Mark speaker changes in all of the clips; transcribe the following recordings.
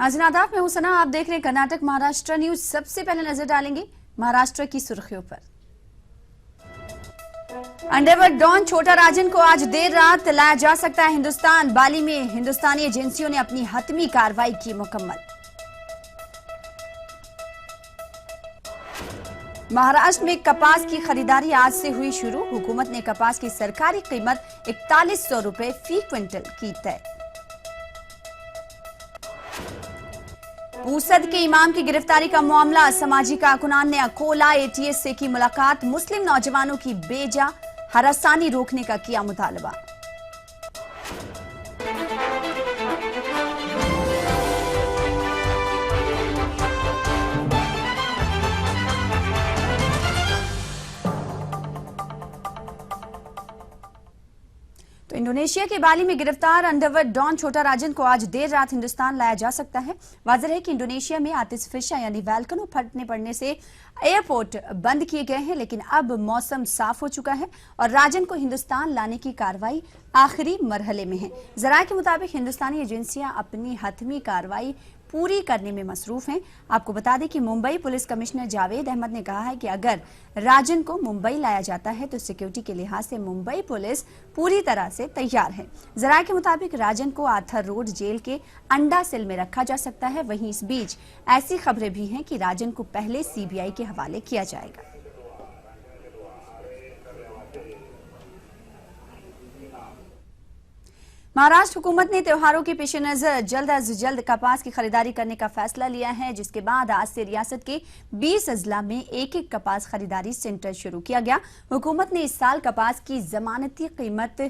Speaker 1: नाज़रीन आदाब, मैं हूं सना। आप देख रहे हैं कर्नाटक महाराष्ट्र न्यूज। सबसे पहले नजर डालेंगे महाराष्ट्र की सुर्खियों पर। अंडरवर्ल्ड डॉन छोटा राजन को आज देर रात लाया जा सकता है हिंदुस्तान। बाली में हिंदुस्तानी एजेंसियों ने अपनी हतमी कार्रवाई की मुकम्मल। महाराष्ट्र में कपास की खरीदारी आज से हुई शुरू। हुकूमत ने कपास की सरकारी कीमत 4100 रुपए फी क्विंटल की तय। पूसद के इमाम की गिरफ्तारी का मामला। समाजी कारकुनान ने अकोला एटीएस से की मुलाकात। मुस्लिम नौजवानों की बेजा हरासानी रोकने का किया मुतालबा। तो इंडोनेशिया के बाली में गिरफ्तार अंडरवर्ल्ड डॉन छोटा राजन को आज देर रात हिंदुस्तान लाया जा सकता है। वाज़ेह है कि इंडोनेशिया में आतिशफिशा यानी वैल्कनो फटने पड़ने से एयरपोर्ट बंद किए गए हैं, लेकिन अब मौसम साफ हो चुका है और राजन को हिंदुस्तान लाने की कार्रवाई आखिरी मरहले में है। जराये के मुताबिक हिंदुस्तानी एजेंसियां अपनी हतमी कार्रवाई पूरी करने में मसरूफ हैं। आपको बता दें कि मुंबई पुलिस कमिश्नर जावेद अहमद ने कहा है कि अगर राजन को मुंबई लाया जाता है तो सिक्योरिटी के लिहाज से मुंबई पुलिस पूरी तरह से तैयार है। जराये के मुताबिक राजन को आर्थर रोड जेल के अंडा सेल में रखा जा सकता है। वहीं इस बीच ऐसी खबरें भी हैं कि राजन को पहले सीबीआई के हवाले किया जाएगा। महाराष्ट्र हुकूमत ने त्योहारों के पेश नजर जल्द अज जल्द कपास की खरीदारी करने का फैसला लिया है, जिसके बाद आज से रियासत के 20 अजला में एक कपास खरीदारी सेंटर शुरू किया गया। हुकूमत ने इस साल कपास की जमानती कीमत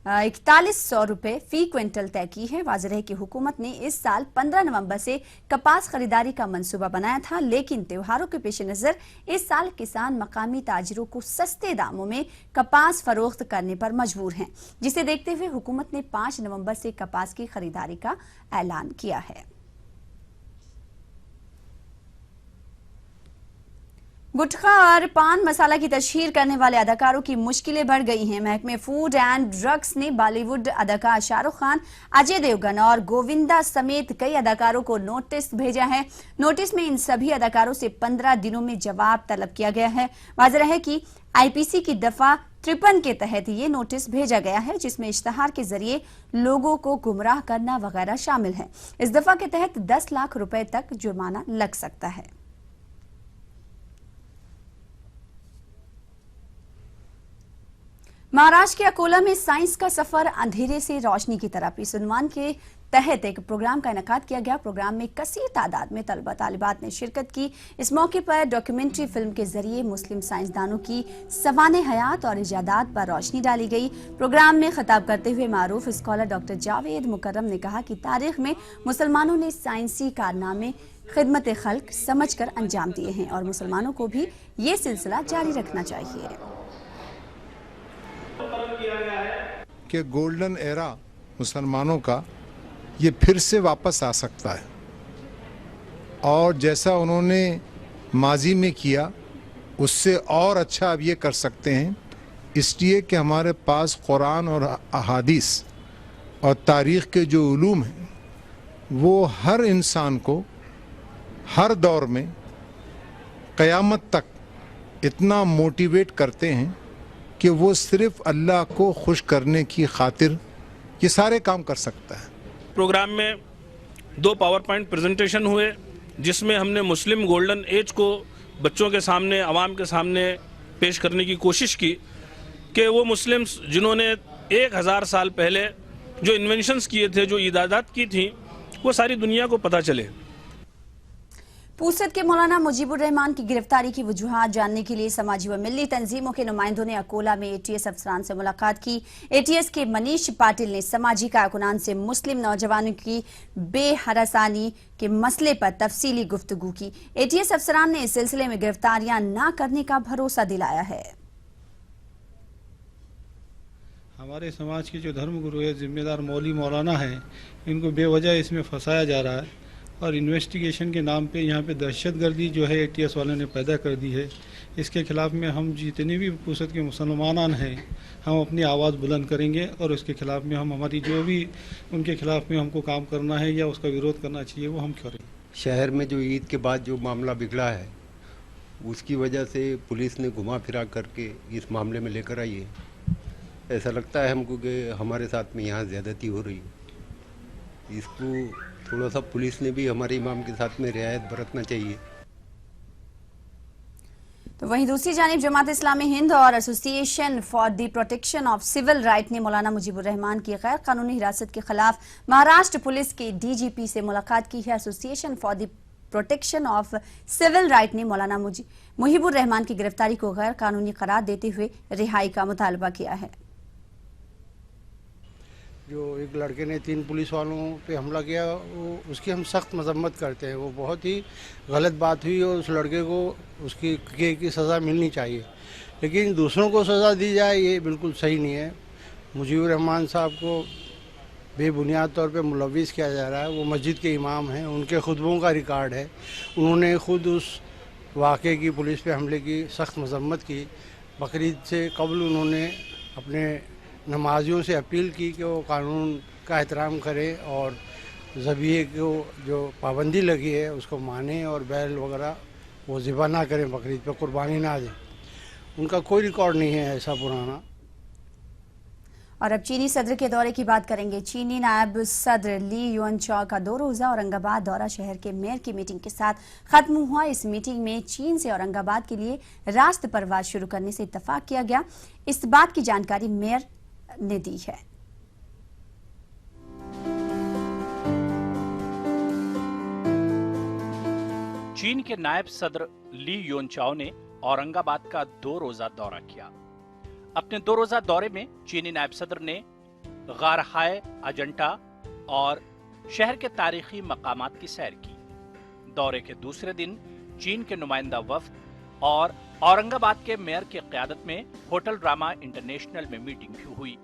Speaker 1: 4100 रुपए फी क्विंटल तय की है। वाज़ेह है कि हुकूमत ने इस साल 15 नवंबर से कपास खरीदारी का मंसूबा बनाया था, लेकिन त्योहारों के पेश नजर इस साल किसान मकामी ताजिरों को सस्ते दामों में कपास फरोख्त करने पर मजबूर हैं, जिसे देखते हुए हुकूमत ने 5 नवंबर से कपास की खरीदारी का ऐलान किया है। गुटखा और पान मसाला की तशहीर करने वाले अदाकारों की मुश्किलें बढ़ गई हैं। महकमे फूड एंड ड्रग्स ने बॉलीवुड अदाकार शाहरुख खान, अजय देवगन और गोविंदा समेत कई अदाकारों को नोटिस भेजा है। नोटिस में इन सभी अदाकारों से 15 दिनों में जवाब तलब किया गया है। वाज़ेह है कि आईपीसी की दफा 53 के तहत ये नोटिस भेजा गया है, जिसमें इश्तहार के जरिए लोगों को गुमराह करना वगैरह शामिल है। इस दफा के तहत 10 लाख रुपए तक जुर्माना लग सकता है। महाराष्ट्र के अकोला में साइंस का सफर अंधेरे से रोशनी की तरफ इस उन्वान के तहत एक प्रोग्राम का इनेकाद किया गया। प्रोग्राम में कसीर तादाद में तलबा तालिबात ने शिरकत की। इस मौके पर डॉक्यूमेंट्री फिल्म के जरिए मुस्लिम साइंसदानों की सवाने हयात और इजादात पर रोशनी डाली गई। प्रोग्राम में खिताब करते हुए मारूफ स्कॉलर डॉक्टर जावेद मुकर्रम ने कहा कि तारीख में मुसलमानों ने साइंसी कारनामे खिदमत खल्क समझकर अंजाम दिए हैं और मुसलमानों को भी ये सिलसिला जारी रखना चाहिए।
Speaker 2: कि गोल्डन एरा मुसलमानों का ये फिर से वापस आ सकता है और जैसा उन्होंने माजी में किया उससे और अच्छा अब ये कर सकते हैं, इसलिए कि हमारे पास कुरान और अहादीस और तारीख़ के जो उलूम हैं वो हर इंसान को हर दौर में क़यामत तक इतना मोटिवेट करते हैं कि वो सिर्फ अल्लाह को खुश करने की खातिर ये सारे काम कर सकता है।
Speaker 3: प्रोग्राम में 2 पावर पॉइंट प्रेजेंटेशन हुए, जिसमें हमने मुस्लिम गोल्डन एज को बच्चों के सामने, आवाम के सामने पेश करने की कोशिश की कि वो मुस्लिम्स जिन्होंने 1000 साल पहले जो इन्वेंशंस किए थे, जो ईजादात की थी, वो सारी दुनिया को पता चले।
Speaker 1: पूसद के मौलाना मुजीबुर रहमान की गिरफ्तारी की वजूहात जानने के लिए समाजी व मिली तंजीमों के नुमाइंदों ने अकोला में एटीएस अफसरान से मुलाकात की। एटीएस के मनीष पाटिल ने समाजी कारकुनान से मुस्लिम नौजवानों की बेहरासानी के मसले पर तफसीली गुफ्तगू की। एटीएस अफसरान ने इस सिलसिले में गिरफ्तारियां न करने का भरोसा दिलाया है।
Speaker 4: हमारे समाज के जो धर्म गुरु है, जिम्मेदार मौली मौलाना है, इनको बेवजह इसमें फंसाया जा रहा है और इन्वेस्टिगेशन के नाम पे यहाँ पे दहशतगर्दी जो है एटीएस वालों ने पैदा कर दी है। इसके खिलाफ में हम जितने भी पुसद के मुसलमान हैं हम अपनी आवाज़ बुलंद करेंगे और इसके खिलाफ में हम हमारी जो भी उनके खिलाफ में हमको काम करना है या उसका विरोध करना चाहिए वो हम करेंगे।
Speaker 5: शहर में जो ईद के बाद जो मामला बिगड़ा है उसकी वजह से पुलिस ने घुमा फिरा करके इस मामले में लेकर आई है। ऐसा लगता है हमको कि हमारे साथ में यहाँ ज़्यादती हो रही है। इसको थोड़ा सा पुलिस ने भी हमारे इमाम के साथ में रियायत बरतना चाहिए।
Speaker 1: तो वहीं दूसरी जानिब जमात इस्लामी हिंद और association for the protection of civil right ने मौलाना मुजीबुर रहमान की गैर कानूनी हिरासत के खिलाफ महाराष्ट्र पुलिस के डीजीपी से मुलाकात की है। Association for the protection of civil right ने मौलाना मुजीबुर रहमान की गिरफ्तारी को गैर कानूनी करार देते हुए रिहाई का मुतालबा किया है।
Speaker 6: जो एक लड़के ने 3 पुलिस वालों पे हमला किया उसकी हम सख्त मजम्मत करते हैं। वो बहुत ही गलत बात हुई और उस लड़के को उसकी सज़ा मिलनी चाहिए, लेकिन दूसरों को सज़ा दी जाए ये बिल्कुल सही नहीं है। मुजीबुर रहमान साहब को बेबुनियाद तौर पे मुलविस किया जा रहा है। वो मस्जिद के इमाम हैं, उनके खुतबों का रिकॉर्ड है। उन्होंने खुद उस वाक़े की पुलिस पे हमले की सख्त मजम्मत की। बकरीद से कबल उन्होंने अपने नमाजियों से अपील की कि वो कानून का एहतराम करें और ज़बीहे को जो पाबंदी लगी है उसको माने और बैल वगैरह वो ज़िबा ना करें, बकरीद पे कुर्बानी ना दें। उनका कोई रिकॉर्ड नहीं है ऐसा पुराना।
Speaker 1: और अब चीनी सदर के दौरे की बात करेंगे। चीनी नायब सदर ली युएनचाओ का 2 रोज़ा औरंगाबाद दौरा शहर के मेयर की मीटिंग के साथ खत्म हुआ। इस मीटिंग में चीन से औरंगाबाद के लिए रास्त परवाज शुरू करने से इत्तफाक किया गया। इस बात की जानकारी मेयर ने दी है।
Speaker 7: चीन के नायब सदर ली युएनचाओ ने औरंगाबाद का 2 रोजा दौरा किया। अपने 2 रोजा दौरे में चीनी नायब सदर ने गारहाय अजंता और शहर के तारीखी मकामात की सैर की। दौरे के दूसरे दिन चीन के नुमाइंदा वफ्द और औरंगाबाद के मेयर की क़यादत में होटल ड्रामा इंटरनेशनल में मीटिंग भी हुई।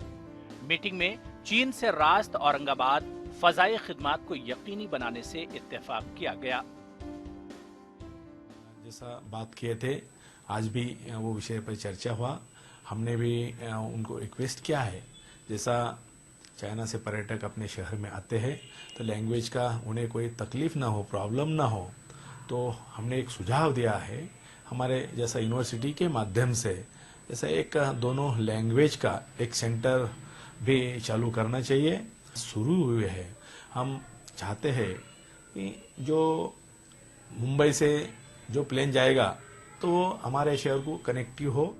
Speaker 7: मीटिंग में चीन से रास्त औरंगाबाद फजाई खिदमात को यकीनी बनाने से इत्तेफाक किया गया।
Speaker 8: जैसा बात किए थे आज भी वो विषय पर चर्चा हुआ। हमने भी उनको रिक्वेस्ट किया है, जैसा चाइना से पर्यटक अपने शहर में आते हैं तो लैंग्वेज का उन्हें कोई तकलीफ ना हो, प्रॉब्लम ना हो, तो हमने एक सुझाव दिया है हमारे जैसा यूनिवर्सिटी के माध्यम से जैसा एक दोनों लैंग्वेज का एक सेंटर भी चालू करना चाहिए। शुरू हुए हैं। हम चाहते हैं कि जो मुंबई से जो प्लेन जाएगा तो हमारे शहर को कनेक्टिव हो।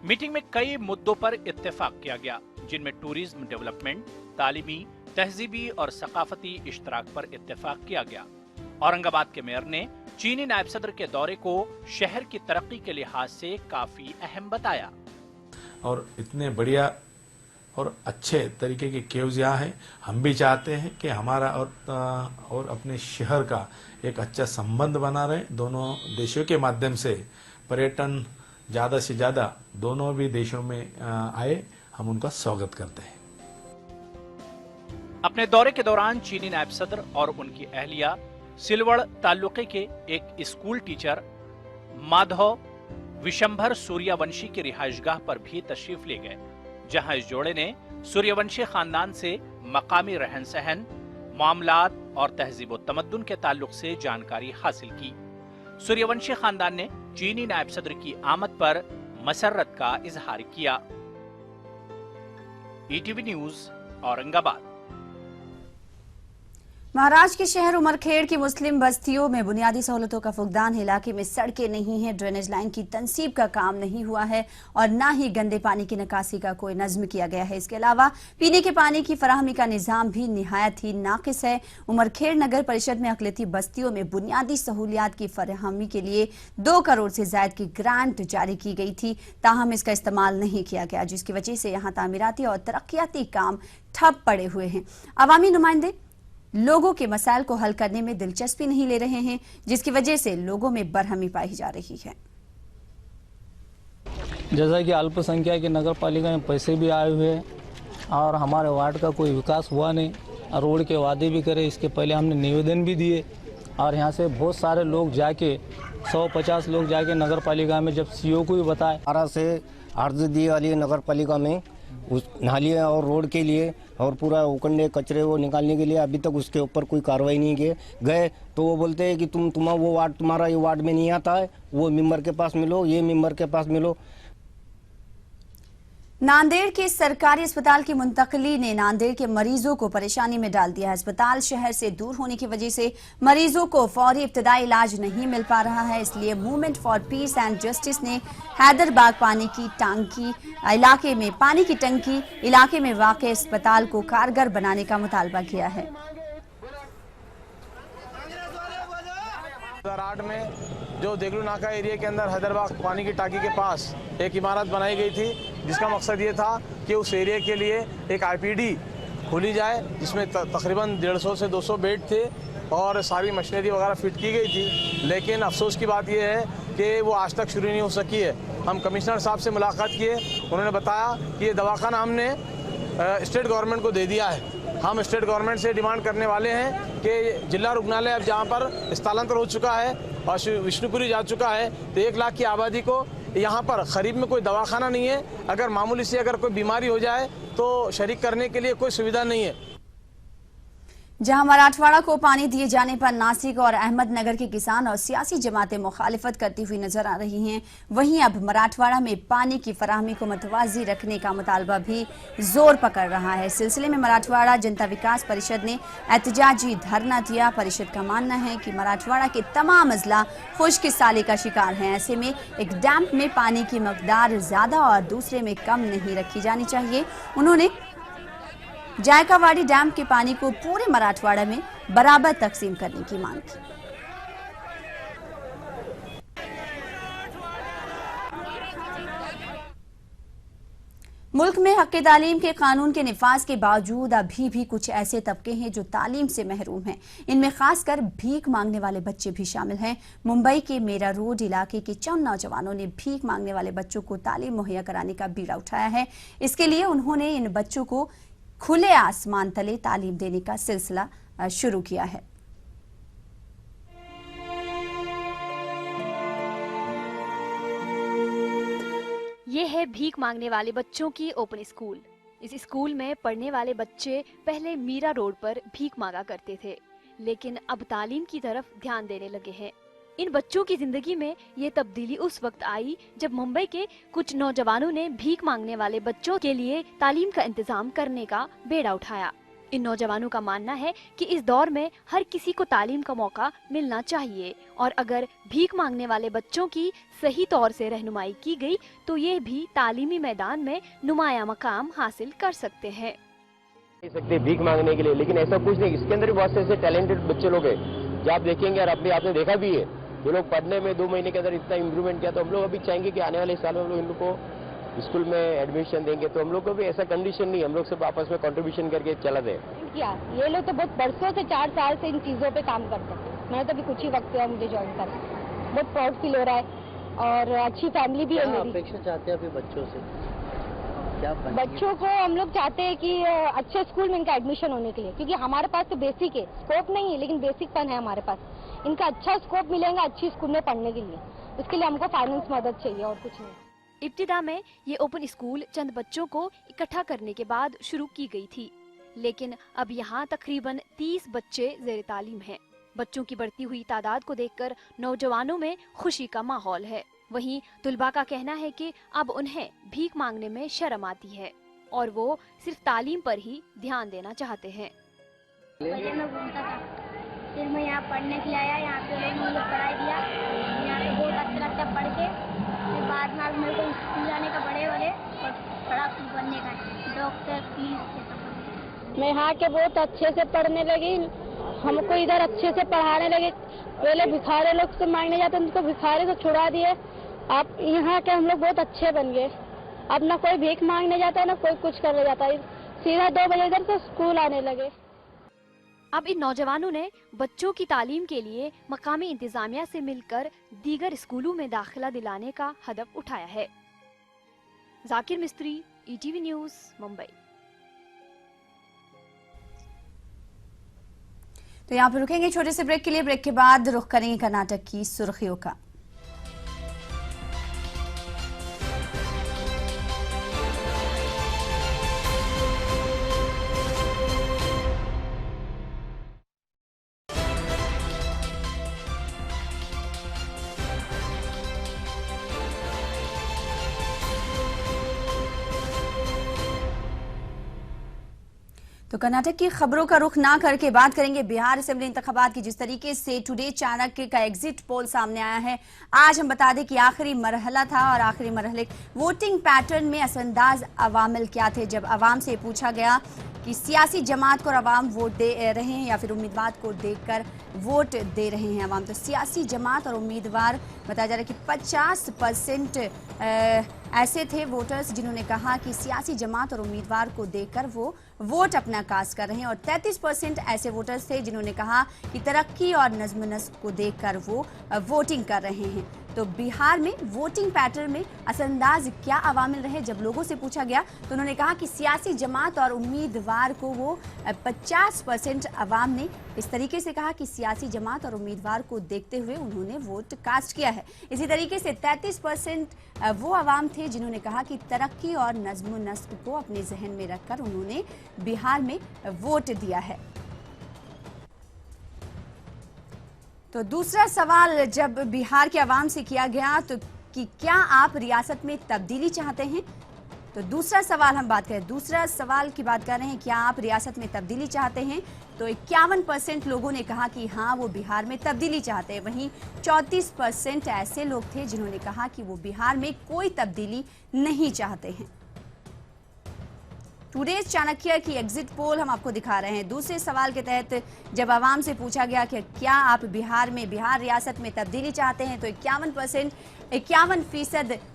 Speaker 7: मीटिंग में कई मुद्दों पर इत्तेफाक किया गया, जिनमें टूरिज्म डेवलपमेंट, तालीमी, तहजीबी और सकाफती इश्तराक पर इत्तेफाक किया गया। औरंगाबाद के मेयर ने चीनी नायब सदर के दौरे को शहर की तरक्की के लिहाज से काफी अहम बताया।
Speaker 8: और इतने बढ़िया और अच्छे तरीके के केव्स यहाँ हैं। हम भी चाहते हैं कि हमारा और अपने शहर का एक अच्छा संबंध बना रहे। दोनों देशों के माध्यम से पर्यटन ज़्यादा से ज़्यादा दोनों भी देशों में आए, हम उनका स्वागत करते हैं।
Speaker 7: अपने दौरे के दौरान चीनी नायब सदर और उनकी अहलिया सिलवड़ तालुके के एक स्कूल टीचर माधव विशंभर सूर्यवंशी की रिहाइशगाह पर भी तशरीफ ले गए, जहां इस जोड़े ने सूर्यवंशी खानदान से मकामी रहन सहन, मामलात और तहजीब व तमद्दुन के ताल्लुक से जानकारी हासिल की। सूर्यवंशी खानदान ने चीनी नायब सदर की आमद पर मसरत का इजहार किया। ETV news Aurangabad.
Speaker 1: महाराष्ट्र के शहर उमरखेड़ की मुस्लिम बस्तियों में बुनियादी सहूलतों का फुकदान है। इलाके में सड़कें नहीं हैं, ड्रेनेज लाइन की तनसीब का काम नहीं हुआ है और न ही गंदे पानी की निकासी का कोई नज्म किया गया है। इसके अलावा पीने के पानी की फराहमी का निज़ाम भी निहायत ही नाकिस है। उमरखेड़ नगर परिषद में अकलियती बस्तियों में बुनियादी सहूलियात की फराहमी के लिए 2 करोड़ से ज्यादा की ग्रांट जारी की गई थी, ताहम इसका इस्तेमाल नहीं किया गया, जिसकी वजह से यहाँ तामीराती और तरक्याती काम ठप पड़े हुए हैं। अवामी नुमाइंदे लोगों के मसाइल को हल करने में दिलचस्पी नहीं ले रहे हैं, जिसकी वजह से लोगों में बरहमी पाई जा रही है।
Speaker 9: जैसा कि अल्पसंख्यक की नगर पालिका में पैसे भी आए हुए हैं और हमारे वार्ड का कोई विकास हुआ नहीं। रोड के वादे भी करे, इसके पहले हमने निवेदन भी दिए और यहाँ से बहुत सारे लोग जाके 150 लोग जाके नगर पालिका में जब सीओ को भी बताए
Speaker 10: 12 से अर्ज दिए वाली नगर पालिका में उस नाली और रोड के लिए और पूरा उकंडे कचरे वो निकालने के लिए अभी तक उसके ऊपर कोई कार्रवाई नहीं किए गए। तो वो बोलते हैं कि तुम्हारा ये वार्ड में नहीं आता है, वो मेंबर के पास मिलो, ये मेंबर के पास मिलो।
Speaker 1: नांदेड़ के सरकारी अस्पताल की मुंतकली ने नांदेड़ के मरीजों को परेशानी में डाल दिया है। अस्पताल शहर से दूर होने की वजह से मरीजों को फौरी इब्तदाई इलाज नहीं मिल पा रहा है। इसलिए movement for piece and justice ने हैदरबाग पानी की टंकी इलाके में वाक़े अस्पताल को कारगर बनाने का मुतालबा किया है।
Speaker 11: 2008 में जो देगलू नाका एरिया के अंदर हैदरबाग पानी की टाकी के पास एक इमारत बनाई गई थी, जिसका मकसद ये था कि उस एरिया के लिए एक आईपीडी खोली जाए, जिसमें तकरीबन 150 से 200 बेड थे और सारी मशीनरी वगैरह फिट की गई थी। लेकिन अफसोस की बात यह है कि वो आज तक शुरू नहीं हो सकी है। हम कमिश्नर साहब से मुलाकात किए, उन्होंने बताया कि ये दवाखाना हमने स्टेट गवर्नमेंट को दे दिया है। हम स्टेट गवर्नमेंट से डिमांड करने वाले हैं कि जिला रुग्णालय अब जहाँ पर स्थलांतर हो चुका है और विष्णुपुरी जा चुका है, तो 1 लाख की आबादी को यहाँ पर करीब में कोई दवाखाना नहीं है। अगर मामूली सी अगर कोई बीमारी हो जाए तो शरीक करने के लिए कोई सुविधा नहीं है।
Speaker 1: जहां मराठवाड़ा को पानी दिए जाने पर नासिक और अहमदनगर के किसान और सियासी जमातें मुखालिफत करती हुई नजर आ रही हैं, वहीं अब मराठवाड़ा में पानी की फराहमी को मतवाजी रखने का मुतालबा भी जोर पकड़ रहा है। इस सिलसिले में मराठवाड़ा जनता विकास परिषद ने एहतजाजी धरना दिया। परिषद का मानना है कि मराठवाड़ा के तमाम अजला खुश्क साली का शिकार हैं। ऐसे में एक डैम में पानी की मकदार ज्यादा और दूसरे में कम नहीं रखी जानी चाहिए। उन्होंने जायकावाड़ी डैम के पानी को पूरे मराठवाड़ा में बराबर तकसीम करने की मांग की। मुल्क में हक़ तालीम के कानून के निफाज के बावजूद अभी भी कुछ ऐसे तबके हैं जो तालीम से महरूम हैं। इनमें खासकर भीख मांगने वाले बच्चे भी शामिल हैं। मुंबई के मेरा रोड इलाके के चंद नौजवानों ने भीख मांगने वाले बच्चों को तालीम मुहैया कराने का बीड़ा उठाया है। इसके लिए उन्होंने इन बच्चों को खुले आसमान तले तालीम देने का सिलसिला शुरू किया है।
Speaker 12: ये है भीख मांगने वाले बच्चों की ओपन स्कूल। इस स्कूल में पढ़ने वाले बच्चे पहले मीरा रोड पर भीख मांगा करते थे, लेकिन अब तालीम की तरफ ध्यान देने लगे हैं। इन बच्चों की जिंदगी में ये तब्दीली उस वक्त आई जब मुंबई के कुछ नौजवानों ने भीख मांगने वाले बच्चों के लिए तालीम का इंतजाम करने का बेड़ा उठाया। इन नौजवानों का मानना है कि इस दौर में हर किसी को तालीम का मौका मिलना चाहिए और अगर भीख मांगने वाले बच्चों की सही तौर से रहनुमाई की गई तो ये भी तालीमी मैदान में नुमाया मकाम हासिल कर सकते हैं।
Speaker 13: भीख मांगने के लिए, लेकिन ऐसा कुछ नहीं। इसके अंदर भी बहुत से ऐसे टैलेंटेड बच्चे लोग हैं जो आप देखेंगे और अभी आपने देखा भी है, जो लोग पढ़ने में 2 महीने के अंदर इतना इम्प्रूवमेंट किया। तो हम लोग अभी चाहेंगे कि आने वाले साल में हम लोग इनको स्कूल में एडमिशन देंगे, तो हम लोग को भी ऐसा कंडीशन नहीं, हम लोग सब आपस में कंट्रीब्यूशन करके चला दें।
Speaker 14: क्या ये लोग तो बहुत बरसों से 4 साल से इन चीज़ों पे काम करते हैं। मैंने तो अभी कुछ ही वक्त हुआ मुझे ज्वाइन कर, बहुत प्राउड फील हो रहा है और अच्छी फैमिली भी है मेरी।
Speaker 15: अपेक्षा चाहते हैं अभी बच्चों से क्या?
Speaker 14: बच्चों को हम लोग चाहते हैं कि अच्छे स्कूल में इनका एडमिशन होने के लिए, क्योंकि हमारे पास तो बेसिक है, स्कोप नहीं है लेकिन बेसिक फन है हमारे पास। इनका अच्छा स्कोप मिलेगा अच्छी स्कूल में पढ़ने के लिए, उसके लिए हमको फाइनेंस मदद चाहिए और कुछ नहीं।
Speaker 12: इब्तिदा में ये ओपन स्कूल चंद बच्चों को इकट्ठा करने के बाद शुरू की गई थी, लेकिन अब यहाँ तकरीबन 30 बच्चे ज़ेर तालीम हैं। बच्चों की बढ़ती हुई तादाद को देखकर नौजवानों में खुशी का माहौल है। वहीं तुलबा का कहना है कि अब उन्हें भीख मांगने में शर्म आती है और वो सिर्फ तालीम पर ही ध्यान देना चाहते हैं।
Speaker 16: पहले मैं घूमता था, फिर मैं यहाँ पढ़ने के लिए आया, यहाँ पे लोग मुझे पढ़ाई दिया, यहाँ पे बहुत अच्छा लगता पढ़ के। फिर बाद में मेरे को स्कूल जाने का बड़े और बड़ा बनने का, डॉक्टर पुलिस।
Speaker 14: मैं यहाँ के बहुत अच्छे से पढ़ने लगी, हमको इधर अच्छे से पढ़ाने लगे। पहले भिखारी लोग से मांगने जाते उनको भिखारी से छुड़ा दिए, अब यहाँ के हम लोग बहुत अच्छे बन गए। अब ना कोई भीख मांगने जाता है ना कोई कुछ करने जाता है, सीधा 2 बजे इधर से स्कूल आने लगे।
Speaker 12: अब इन नौजवानों ने बच्चों की तालीम के लिए मकामी इंतजामिया से मिलकर दीगर स्कूलों में दाखिला दिलाने का हदफ उठाया है। जाकिर मिस्त्री, ETV न्यूज़, मुंबई।
Speaker 1: तो यहाँ पर रुकेंगे छोटे से ब्रेक के लिए। ब्रेक के बाद रुख करेंगे कर्नाटक की सुर्खियों का। तो कर्नाटक की खबरों का रुख ना करके बात करेंगे बिहार असेंबली इंतखाबात की। जिस तरीके से टुडे चाणक्य का एग्जिट पोल सामने आया है, आज हम बता दें कि आखिरी मरहला था और आखिरी मरहले वोटिंग पैटर्न में असरअंदाज अवामिल क्या थे। जब अवाम से पूछा गया कि सियासी जमात को अवाम वोट दे रहे हैं या फिर उम्मीदवार को देखकर वोट दे रहे हैं अवाम, तो सियासी जमात और उम्मीदवार बताया जा रहा है कि 50% ऐसे थे वोटर्स जिन्होंने कहा कि सियासी जमात और उम्मीदवार को देखकर वो वोट अपना कास्ट कर रहे हैं, और 33% ऐसे वोटर्स थे जिन्होंने कहा कि तरक्की और नज्म नस्क को देखकर वो वोटिंग कर रहे हैं। तो बिहार में वोटिंग पैटर्न में असरअंदाज क्या अवामिल रहे, जब लोगों से पूछा गया तो उन्होंने कहा कि सियासी जमात और उम्मीदवार को वो 50% अवाम ने इस तरीके से कहा कि सियासी जमात और उम्मीदवार को देखते हुए उन्होंने वोट कास्ट किया है। इसी तरीके से 33% वो अवाम थे जिन्होंने कहा कि तरक्की और नज्म नस्क को अपने जहन में रखकर उन्होंने बिहार में वोट दिया है। तो दूसरा सवाल जब बिहार के अवाम से किया गया तो कि क्या आप रियासत में तब्दीली चाहते हैं, तो दूसरा सवाल हम बात करें, दूसरा सवाल की बात कर रहे हैं, क्या आप रियासत में तब्दीली चाहते हैं, तो 51% लोगों ने कहा कि हाँ वो बिहार में तब्दीली चाहते हैं। वहीं 34% ऐसे लोग थे जिन्होंने कहा कि वो बिहार में कोई तब्दीली नहीं चाहते हैं। टुडे चाणक्य की एग्जिट पोल हम आपको दिखा रहे हैं। दूसरे सवाल के तहत जब आवाम से पूछा गया कि क्या आप बिहार रियासत में तब्दीली चाहते हैं, तो 51%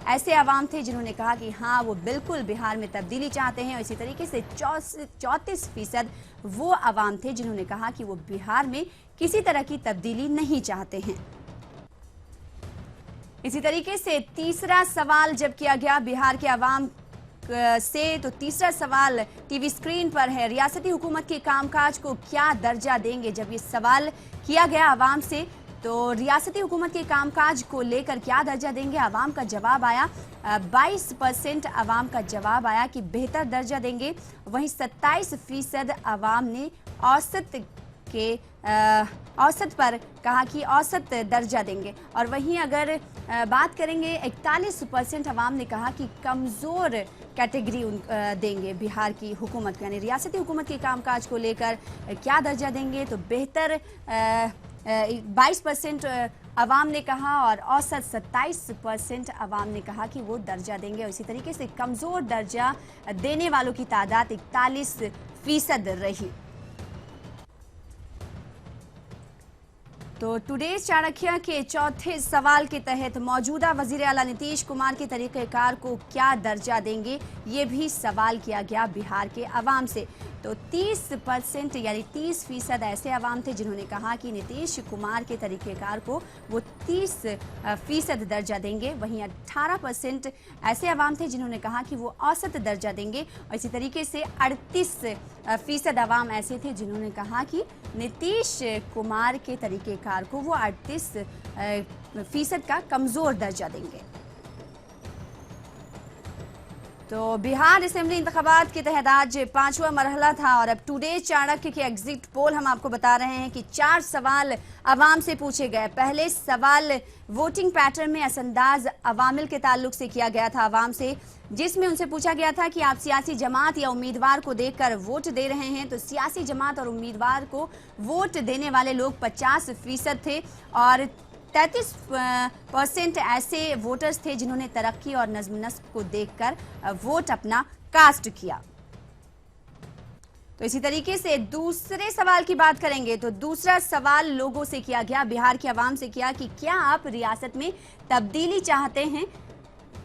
Speaker 1: ऐसे आवाम थे जिन्होंने कहा कि हाँ वो बिल्कुल बिहार में तब्दीली चाहते हैं, और इसी तरीके से 34% वो आवाम थे जिन्होंने कहा कि वो बिहार में किसी तरह की तब्दीली नहीं चाहते हैं। इसी तरीके से तीसरा सवाल जब किया गया बिहार के आवाम से, तो तीसरा सवाल टीवी स्क्रीन पर है, रियासती हुकूमत के कामकाज को क्या दर्जा देंगे। जब ये सवाल किया गया आवाम से तो रियासती हुकूमत के कामकाज को लेकर क्या दर्जा देंगे, आवाम का जवाब आया 22% आवाम का जवाब आया कि बेहतर दर्जा देंगे। वहीं 27% आवाम ने औसत पर कहा कि औसत दर्जा देंगे, और वहीं अगर बात करेंगे 41% आवाम ने कहा कि कमज़ोर कैटेगरी देंगे बिहार की हुकूमत को, यानी रियासती हुकूमत के कामकाज को लेकर क्या दर्जा देंगे, तो बेहतर 22% आवाम ने कहा, और औसत 27% आवाम ने कहा कि वो दर्जा देंगे। और इसी तरीके से कमज़ोर दर्जा देने वालों की तादाद 41% रही। तो टुडे चाणक्य के चौथे सवाल के तहत मौजूदा वजीर आला नीतीश कुमार के तरीक़ेकार को क्या दर्जा देंगे, ये भी सवाल किया गया बिहार के अवाम से। तो 30% यानी 30% ऐसे अवाम थे जिन्होंने कहा कि नीतीश कुमार के तरीक़ेकार को वो 30% दर्जा देंगे। वहीं 18% ऐसे अवाम थे जिन्होंने कहा कि वो औसत दर्जा देंगे, और इसी तरीके से 38% अवाम ऐसे थे जिन्होंने कहा कि नीतीश कुमार के तरीक़ेकार को वो 38% का कमज़ोर दर्जा देंगे। तो बिहार असेंबली इंतखाबात के तहत आज 5वां मरहला था, और अब टुडे चाणक्य के एग्जिट पोल हम आपको बता रहे हैं कि 4 सवाल अवाम से पूछे गए। पहले सवाल वोटिंग पैटर्न में असरअंदाज अवामिल के ताल्लुक से किया गया था अवाम से, जिसमें उनसे पूछा गया था कि आप सियासी जमात या उम्मीदवार को देखकर वोट दे रहे हैं, तो सियासी जमात और उम्मीदवार को वोट देने वाले लोग 50% थे, और 33% ऐसे वोटर्स थे जिन्होंने तरक्की और नज्म नस्क को देखकर वोट अपना कास्ट किया। तो इसी तरीके से दूसरे सवाल की बात करेंगे, तो दूसरा सवाल लोगों से किया गया, बिहार के अवाम से किया कि क्या आप रियासत में तब्दीली चाहते हैं,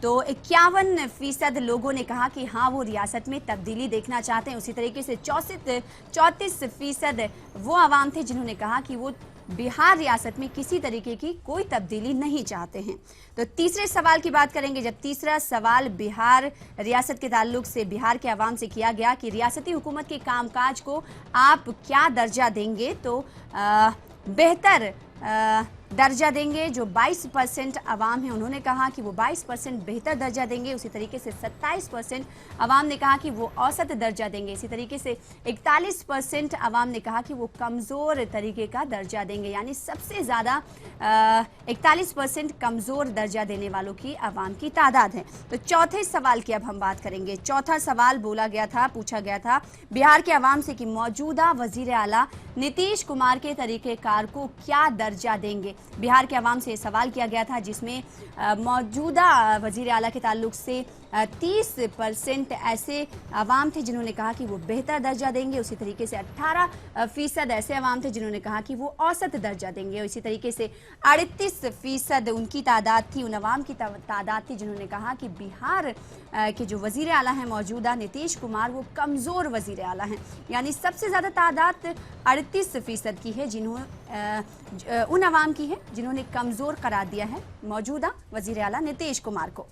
Speaker 1: तो 51% लोगों ने कहा कि हाँ वो रियासत में तब्दीली देखना चाहते हैं। उसी तरीके से 34% वो आवाम थे जिन्होंने कहा कि वो बिहार रियासत में किसी तरीके की कोई तब्दीली नहीं चाहते हैं। तो तीसरे सवाल की बात करेंगे। जब तीसरा सवाल बिहार रियासत के ताल्लुक से बिहार के अवाम से किया गया कि रियासती हुकूमत के कामकाज को आप क्या दर्जा देंगे, तो बेहतर दर्जा देंगे। जो 22% अवाम है उन्होंने कहा कि वो 22% बेहतर दर्जा देंगे। उसी तरीके से 27% अवाम ने कहा कि वो औसत दर्जा देंगे। इसी तरीके से 41% अवाम ने कहा कि वो कमज़ोर तरीके का दर्जा देंगे। यानी सबसे ज़्यादा 41% कमज़ोर दर्जा देने वालों की अवाम की तादाद है। तो चौथे सवाल की अब हम बात करेंगे। चौथा सवाल पूछा गया था बिहार के अवाम से कि मौजूदा वजीर आला नीतीश कुमार के तरीक़ेकार को क्या दर्जा देंगे। बिहार के अवाम से ये सवाल किया गया था, जिसमें मौजूदा वजीर आला के ताल्लुक से 30% ऐसे अवाम थे जिन्होंने कहा कि वो बेहतर दर्जा देंगे। उसी तरीके से 18% ऐसे अवाम थे जिन्होंने कहा कि वो औसत दर्जा देंगे। इसी तरीके से 38% उनकी तादाद थी, उन अवाम की तादाद थी जिन्होंने कहा कि बिहार के जो वजीर आला हैं मौजूदा नीतीश कुमार, वो कमज़ोर वजीर आला हैं। यानी सबसे ज़्यादा तादाद 38% की है उन अवाम की है जिन्होंने कमज़ोर करार दिया है मौजूदा वजीर आला नीतीश कुमार को।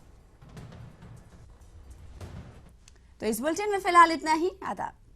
Speaker 1: तो इस बुलेटिन में फिलहाल इतना ही। आदाब।